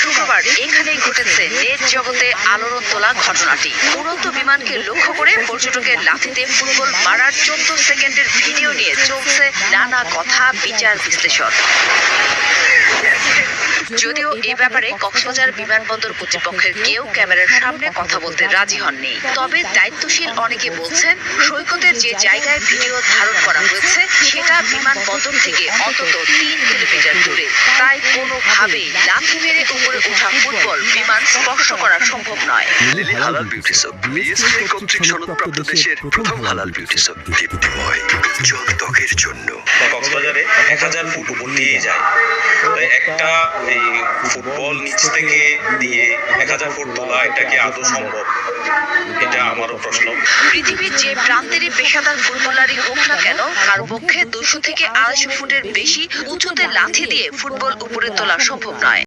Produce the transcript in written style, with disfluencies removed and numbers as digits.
শুক্রবার এখানেই ঘটেছে নেট জগতে আলোড়ন তোলা ঘটনাটি। উড়ন্ত বিমানকে লক্ষ্য করে পর্যটকের লাথিতে ফুটবল মারার 14 সেকেন্ডের ভিডিও নিয়ে চলছে নানা কথা, বিচার বিশ্লেষণ। যদিও এ ব্যাপারে কক্সবাজার বিমানবন্দর কর্তৃপক্ষের কেউ ক্যামেরার সামনে কথা বলতে রাজি হননি। তবে দায়িত্বশীল অনেকে বলছেন, সৈকতের যে জায়গায় ভিডিও ধারণ করা হয়েছে সেটা বিমানবন্দর থেকে অন্তত 3 কিলোমিটার দূরে। তাই কোনোভাবেই লাথি মেরে উপরে ওঠা ফুটবল বিমান স্পর্শ করা সম্ভব নয়। লিলি হালাল বিউটি সোপ, বিএসটিআই কর্তৃক সনদপ্রাপ্ত দেশের প্রথম হালাল বিউটি সোপ। দীপ্তিময় উজ্জ্বল ত্বকের জন্য। কক্সবাজারে 1000 ফুট উপর দিয়ে যায়। একটা এই ফুটবল নিচ থেকে দিয়ে 1000 ফুট তোলা, এটা কি আদৌ সম্ভব? এটা আমারও প্রশ্ন। পৃথিবীর যে প্রান্তেরই পেশাদার ফুটবলারই হোক না কেন, কারো পক্ষে 200 থেকে 250 ফুটের বেশি উঁচুতে লাথি দিয়ে ফুটবল উপরে তোলা সম্ভব নয়।